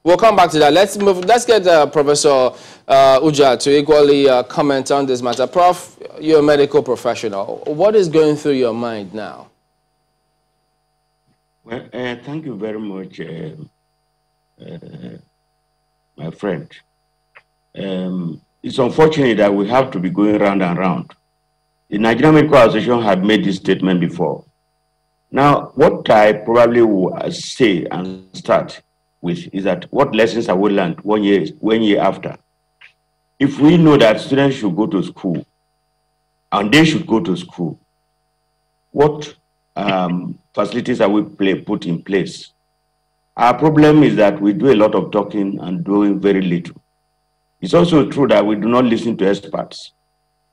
We'll come back to that. Let's move. Let's get Professor Uja to equally comment on this matter. Prof, you're a medical professional. What is going through your mind now? Well, thank you very much, my friend. It's unfortunate that we have to be going round and round. The Nigerian Medical Association had made this statement before. Now, what I probably will say and start with is that what lessons have we learned 1 year after? If we know that students should go to school, and they should go to school, what facilities are we put in place? Our problem is that we do a lot of talking and doing very little. It's also true that we do not listen to experts.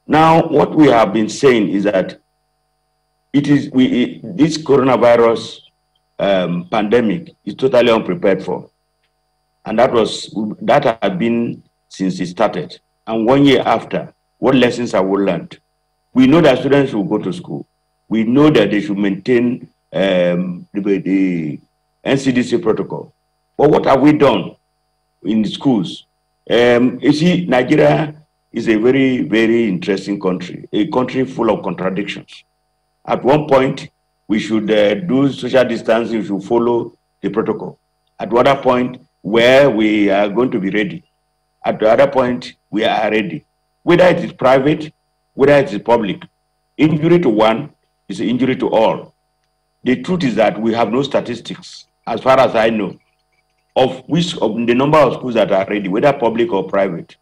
Now, what we have been saying is that this coronavirus pandemic is totally unprepared for. And that had been since it started. And 1 year after, what lessons have we learned? We know that students will go to school. We know that they should maintain the NCDC protocol. But what have we done in the schools? You see, Nigeria is a very, very interesting country, a country full of contradictions. At one point, we should do social distancing, we should follow the protocol. At the other point, where we are going to be ready. At the other point, we are ready. Whether it is private, whether it is public, injury to one is an injury to all. The truth is that we have no statistics, as far as I know, of the number of schools that are ready, whether public or private,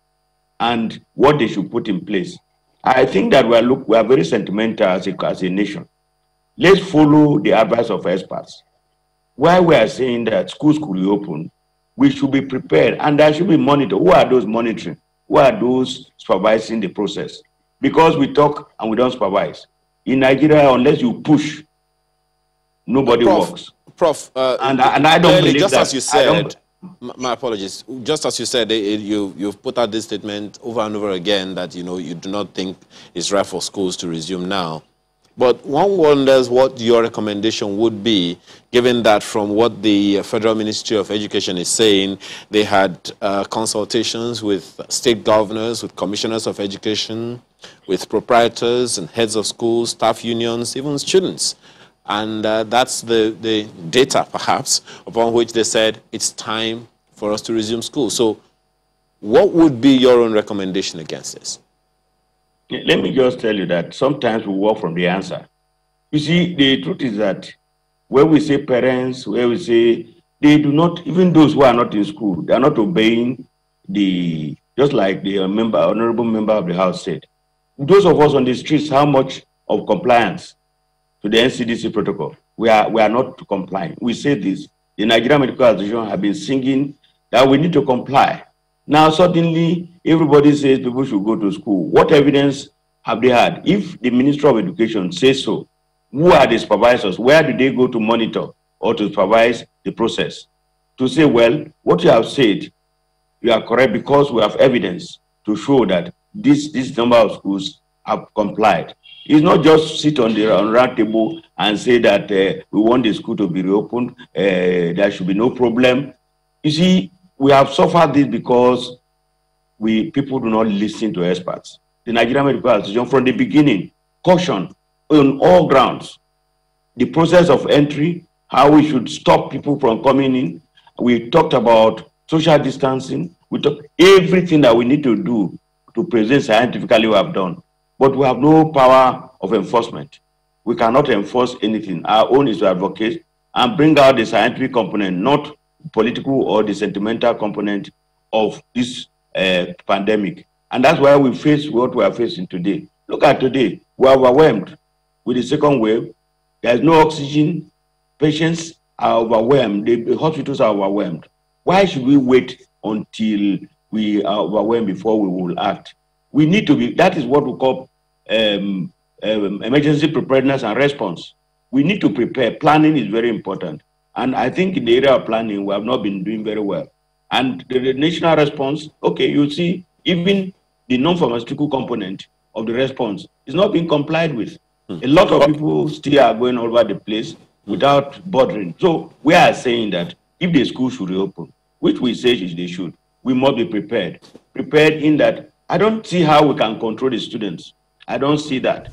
and what they should put in place. I think that we are very sentimental as a nation. Let's follow the advice of experts. While we are saying that schools could reopen, we should be prepared, and there should be monitored. Who are those monitoring? Who are those supervising the process? Because we talk and we don't supervise. In Nigeria, unless you push, nobody works. Prof, and I don't believe just that. As you said, my apologies. Just as you said, you've put out this statement over and over again that you do not think it's right for schools to resume now. But one wonders what your recommendation would be, given that from what the Federal Ministry of Education is saying, they had consultations with state governors, with commissioners of education, with proprietors and heads of schools, staff unions, even students. And that's the data, perhaps, upon which they said it's time for us to resume school. So what would be your own recommendation against this? Let me just tell you that sometimes we walk from the answer. You see, the truth is that when we say parents, where we say they do not, even those who are not in school, they are not obeying just like the honorable member of the House said. Those of us on the streets, how much of compliance to the NCDC protocol? We are not complying. We say this. The Nigerian Medical Association have been singing that we need to comply. Now, suddenly, everybody says people should go to school. What evidence have they had? If the Minister of Education says so, who are the supervisors? Where do they go to monitor or to supervise the process? To say, well, what you have said, you are correct because we have evidence to show that this number of schools have complied. It's not just sit on the round table and say that we want the school to be reopened, there should be no problem. You see, we have suffered this because people do not listen to experts. The Nigerian Medical Association, from the beginning, cautioned on all grounds. The process of entry, how we should stop people from coming in. We talked about social distancing. We talked everything that we need to do to present scientifically we have done. But we have no power of enforcement. We cannot enforce anything. Our own is to advocate and bring out the scientific component, not political or the sentimental component of this pandemic. And that's why we face what we are facing today. Look at today. We are overwhelmed with the second wave. There's no oxygen. Patients are overwhelmed. The hospitals are overwhelmed. Why should we wait until we are overwhelmed before we will act? We need to be, that is what we call emergency preparedness and response. We need to prepare. Planning is very important. And I think in the area of planning, we have not been doing very well. And the national response, okay, you see, even the non-pharmaceutical component of the response is not being complied with. A lot of people still are going all over the place without bothering. So we are saying that if the school should reopen, which we say they should, we must be prepared. Prepared in that I don't see how we can control the students. I don't see that.